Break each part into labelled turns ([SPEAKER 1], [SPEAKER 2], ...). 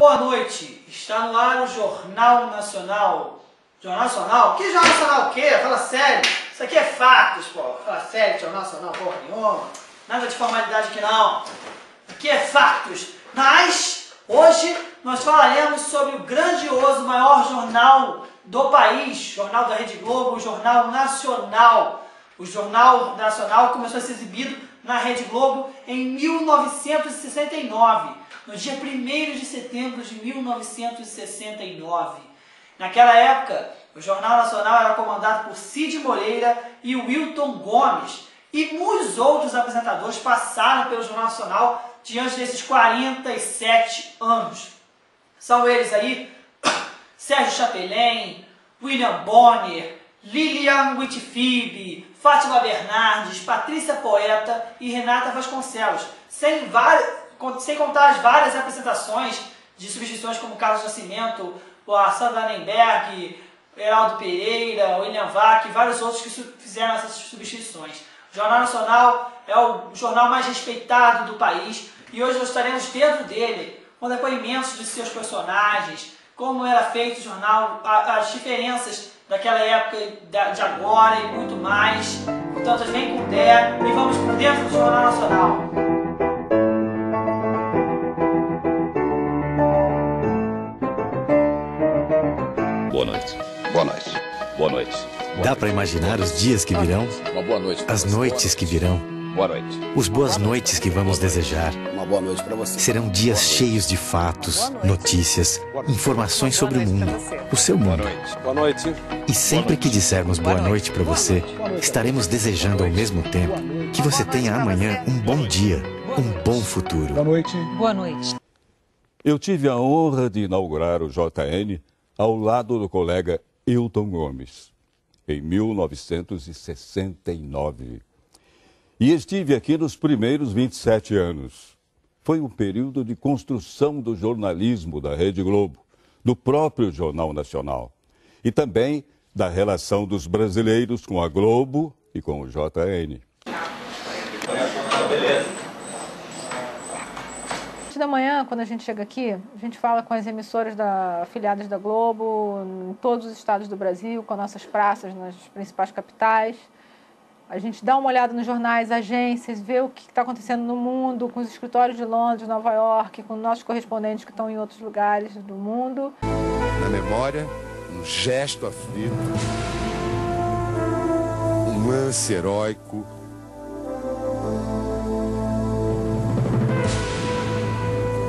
[SPEAKER 1] boa noite. Está no ar o Jornal Nacional. Jornal Nacional? Que Jornal Nacional o quê? Fala sério. Isso aqui é fatos, pô. Fala sério, Jornal Nacional, porra nenhuma. Nada de formalidade aqui não. Aqui é fatos. Mas hoje nós falaremos sobre o grandioso, maior jornal do país, jornal da Rede Globo, o Jornal Nacional. O Jornal Nacional começou a ser exibido na Rede Globo em 1969, no dia 1º de setembro de 1969. Naquela época, o Jornal Nacional era comandado por Cid Moreira e Wilton Gomes, e muitos outros apresentadores passaram pelo Jornal Nacional diante desses 47 anos. São eles aí, Sérgio Chapelin, William Bonner, Lilian Whitfield, Fátima Bernardes, Patrícia Poeta e Renata Vasconcelos, sem contar as várias apresentações de substituições como Carlos Nascimento, a Sandra Nemberg, Heraldo Pereira, William Vac e vários outros que fizeram essas substituições. O Jornal Nacional é o jornal mais respeitado do país e hoje nós estaremos dentro dele, com depoimentos de seus personagens, como era feito o jornal, as diferenças daquela época de agora e muito mais. Portanto, vem com Dé e vamos por dentro do Jornal Nacional.
[SPEAKER 2] Boa noite. Boa noite. Boa noite.
[SPEAKER 3] Dá para imaginar os dias que virão?
[SPEAKER 2] Uma boa noite.
[SPEAKER 3] As noites que virão?
[SPEAKER 2] Boa noite.
[SPEAKER 3] Os boas noites que vamos desejar?
[SPEAKER 4] Uma boa noite para você.
[SPEAKER 3] Serão dias cheios de fatos, notícias, informações sobre o mundo, o seu mundo.
[SPEAKER 2] Boa noite.
[SPEAKER 3] E sempre que dissermos boa noite para você, estaremos desejando ao mesmo tempo que você tenha amanhã um bom dia, um bom futuro.
[SPEAKER 5] Boa noite.
[SPEAKER 6] Boa noite.
[SPEAKER 7] Eu tive a honra de inaugurar o JN ao lado do colega Wilton Gomes, em 1969. E estive aqui nos primeiros 27 anos. Foi um período de construção do jornalismo da Rede Globo, do próprio Jornal Nacional, e também da relação dos brasileiros com a Globo e com o JN.
[SPEAKER 6] Da manhã, quando a gente chega aqui, a gente fala com as emissoras afiliadas da Globo, em todos os estados do Brasil, com nossas praças nas principais capitais. A gente dá uma olhada nos jornais, agências, vê o que está acontecendo no mundo, com os escritórios de Londres, Nova York, com nossos correspondentes que estão em outros lugares do mundo.
[SPEAKER 8] Na memória, um gesto aflito, um lance heróico,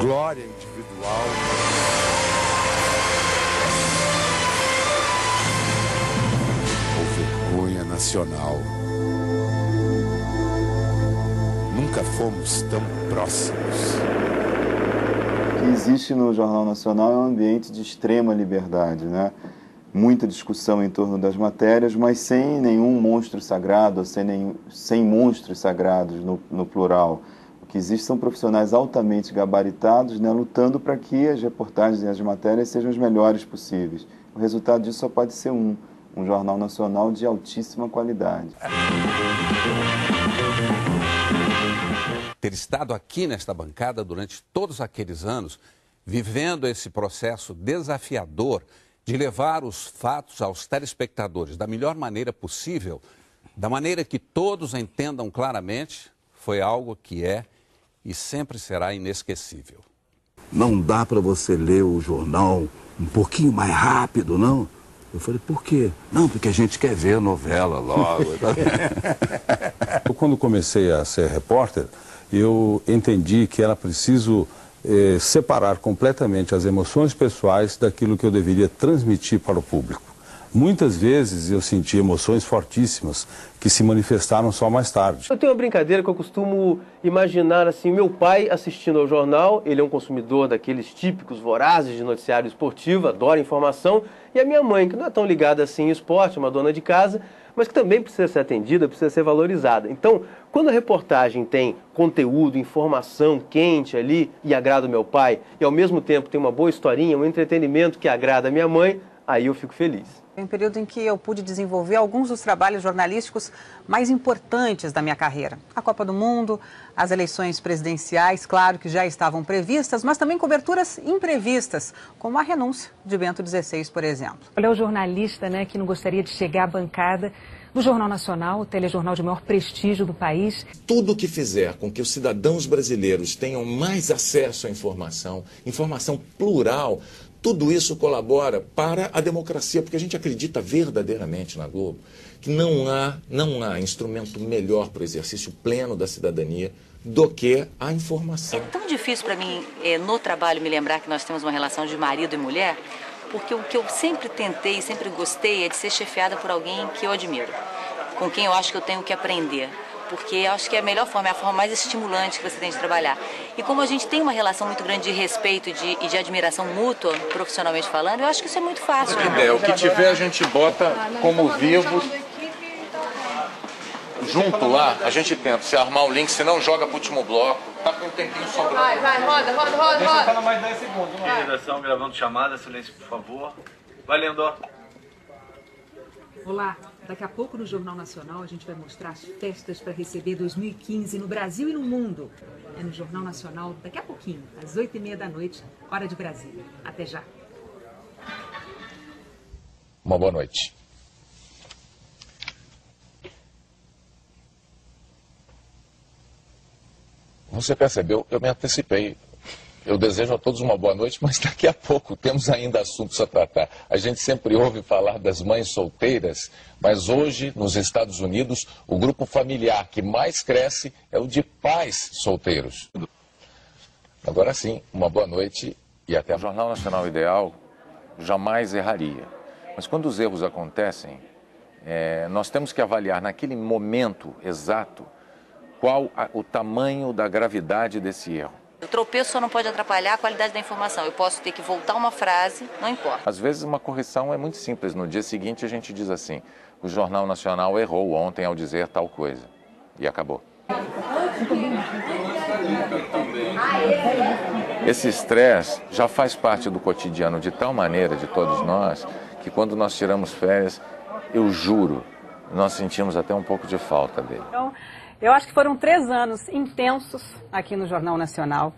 [SPEAKER 8] glória individual, ou vergonha nacional. Nunca fomos tão próximos.
[SPEAKER 9] O que existe no Jornal Nacional é um ambiente de extrema liberdade, né? Muita discussão em torno das matérias, mas sem nenhum monstro sagrado, sem monstros sagrados no plural. O que existe são profissionais altamente gabaritados, né, lutando para que as reportagens e as matérias sejam as melhores possíveis. O resultado disso só pode ser um jornal nacional de altíssima qualidade.
[SPEAKER 10] Ter estado aqui nesta bancada durante todos aqueles anos, vivendo esse processo desafiador de levar os fatos aos telespectadores da melhor maneira possível, da maneira que todos entendam claramente, foi algo que é e sempre será inesquecível.
[SPEAKER 11] Não dá para você ler o jornal um pouquinho mais rápido, não? Eu falei, por quê? Não, porque a gente quer ver a novela logo.
[SPEAKER 7] Quando comecei a ser repórter, eu entendi que era preciso separar completamente as emoções pessoais daquilo que eu deveria transmitir para o público. Muitas vezes eu senti emoções fortíssimas que se manifestaram só mais tarde.
[SPEAKER 12] Eu tenho uma brincadeira que eu costumo imaginar assim, meu pai assistindo ao jornal, ele é um consumidor daqueles típicos vorazes de noticiário esportivo, adora informação, e a minha mãe, que não é tão ligada assim em esporte, é uma dona de casa, mas que também precisa ser atendida, precisa ser valorizada. Então, quando a reportagem tem conteúdo, informação quente ali e agrada o meu pai, e ao mesmo tempo tem uma boa historinha, um entretenimento que agrada a minha mãe, aí eu fico feliz.
[SPEAKER 4] Em um período em que eu pude desenvolver alguns dos trabalhos jornalísticos mais importantes da minha carreira. A Copa do Mundo, as eleições presidenciais, claro que já estavam previstas, mas também coberturas imprevistas, como a renúncia de Bento XVI, por exemplo.
[SPEAKER 5] Ele é o jornalista, né, que não gostaria de chegar à bancada do Jornal Nacional, o telejornal de maior prestígio do país.
[SPEAKER 13] Tudo que fizer com que os cidadãos brasileiros tenham mais acesso à informação, informação plural, tudo isso colabora para a democracia, porque a gente acredita verdadeiramente na Globo que não há instrumento melhor para o exercício pleno da cidadania do que a informação.
[SPEAKER 14] É tão difícil para mim, no trabalho, me lembrar que nós temos uma relação de marido e mulher, porque o que eu sempre tentei, sempre gostei, é de ser chefiada por alguém que eu admiro, com quem eu acho que eu tenho que aprender. Porque eu acho que é a melhor forma, é a forma mais estimulante que você tem de trabalhar. E como a gente tem uma relação muito grande de respeito e de admiração mútua, profissionalmente falando, eu acho que isso é muito fácil.
[SPEAKER 13] O que tiver a gente bota como vivo. Junto lá, a gente tenta se armar o link, senão joga pro último bloco. Tá com um tempinho sobrando.
[SPEAKER 15] Vai, roda.
[SPEAKER 16] Deixa eu falar mais 10 segundos. Redação gravando chamada, silêncio, por favor. Valendo, ó.
[SPEAKER 5] Olá, daqui a pouco no Jornal Nacional a gente vai mostrar as festas para receber 2015 no Brasil e no mundo. É no Jornal Nacional daqui a pouquinho, às 8h30 da noite, hora de Brasília. Até já.
[SPEAKER 13] Uma boa noite. Você percebeu, eu me antecipei. Eu desejo a todos uma boa noite, mas daqui a pouco temos ainda assuntos a tratar. A gente sempre ouve falar das mães solteiras, mas hoje, nos Estados Unidos, o grupo familiar que mais cresce é o de pais solteiros. Agora sim, uma boa noite e até. O Jornal Nacional Ideal jamais erraria. Mas quando os erros acontecem, nós temos que avaliar naquele momento exato qual o tamanho da gravidade desse erro.
[SPEAKER 14] O tropeço só não pode atrapalhar a qualidade da informação. Eu posso ter que voltar uma frase, não importa.
[SPEAKER 13] Às vezes uma correção é muito simples. No dia seguinte a gente diz assim, o Jornal Nacional errou ontem ao dizer tal coisa. E acabou. Esse estresse já faz parte do cotidiano de tal maneira de todos nós, que quando nós tiramos férias, eu juro, nós sentimos até um pouco de falta dele.
[SPEAKER 4] Então, eu acho que foram 3 anos intensos aqui no Jornal Nacional.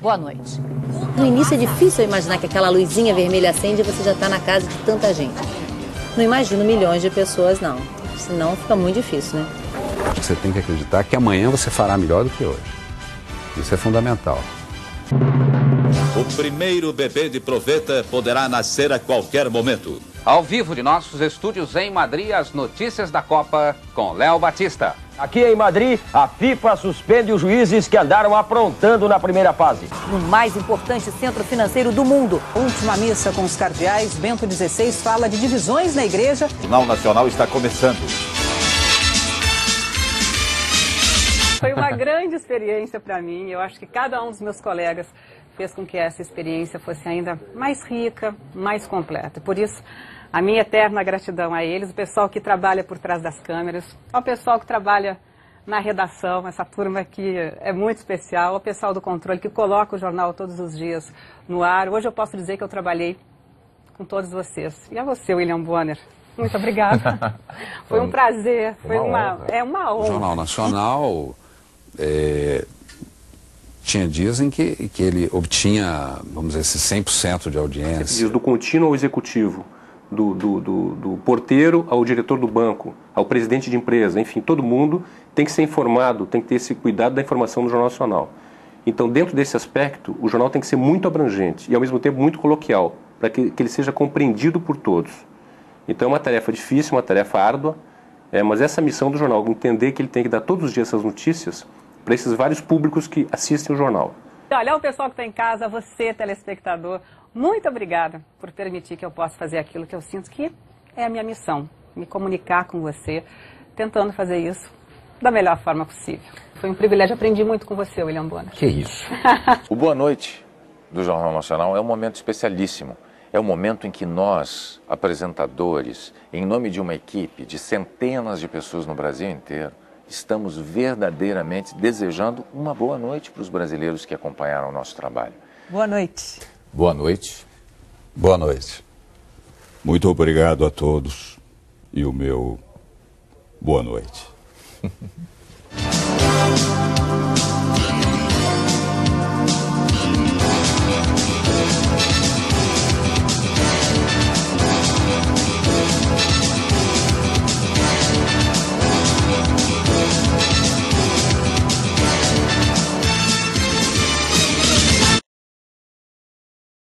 [SPEAKER 17] Boa noite. No início é difícil imaginar que aquela luzinha vermelha acende e você já está na casa de tanta gente. Não imagino milhões de pessoas, não. Senão fica muito difícil, né?
[SPEAKER 10] Você tem que acreditar que amanhã você fará melhor do que hoje. Isso é fundamental.
[SPEAKER 18] O primeiro bebê de proveta poderá nascer a qualquer momento.
[SPEAKER 10] Ao vivo de nossos estúdios em Madrid, as notícias da Copa com Léo Batista.
[SPEAKER 19] Aqui em Madrid, a FIFA suspende os juízes que andaram aprontando na primeira fase.
[SPEAKER 4] No mais importante centro financeiro do mundo. Última missa com os cardeais, Bento XVI fala de divisões na igreja.
[SPEAKER 18] O Jornal Nacional está começando.
[SPEAKER 4] Foi uma grande experiência para mim. Eu acho que cada um dos meus colegas fez com que essa experiência fosse ainda mais rica, mais completa. Por isso, a minha eterna gratidão a eles, o pessoal que trabalha por trás das câmeras, ao pessoal que trabalha na redação, essa turma aqui é muito especial, ao pessoal do controle que coloca o jornal todos os dias no ar. Hoje eu posso dizer que eu trabalhei com todos vocês. E a você, William Bonner. Muito obrigada. Foi um prazer, foi uma honra.
[SPEAKER 10] O Jornal Nacional tinha dias em que ele obtinha, vamos dizer, esse 100% de audiência.
[SPEAKER 20] Do contínuo ao executivo, do porteiro ao diretor do banco, ao presidente de empresa, enfim, todo mundo tem que ser informado, tem que ter esse cuidado da informação do Jornal Nacional. Então, dentro desse aspecto, o jornal tem que ser muito abrangente e, ao mesmo tempo, muito coloquial, para que ele seja compreendido por todos. Então, é uma tarefa difícil, uma tarefa árdua, mas essa missão do jornal, entender que ele tem que dar todos os dias essas notícias para esses vários públicos que assistem o jornal.
[SPEAKER 4] Olha, o pessoal que está em casa, você, telespectador, muito obrigada por permitir que eu possa fazer aquilo que eu sinto que é a minha missão, me comunicar com você, tentando fazer isso da melhor forma possível. Foi um privilégio, aprendi muito com você, William Bonner.
[SPEAKER 10] Que isso.
[SPEAKER 13] O Boa Noite do Jornal Nacional é um momento especialíssimo. É o momento em que nós, apresentadores, em nome de uma equipe de centenas de pessoas no Brasil inteiro, estamos verdadeiramente desejando uma boa noite para os brasileiros que acompanharam o nosso trabalho.
[SPEAKER 15] Boa noite.
[SPEAKER 10] Boa noite.
[SPEAKER 7] Boa noite. Muito obrigado a todos e o meu boa noite.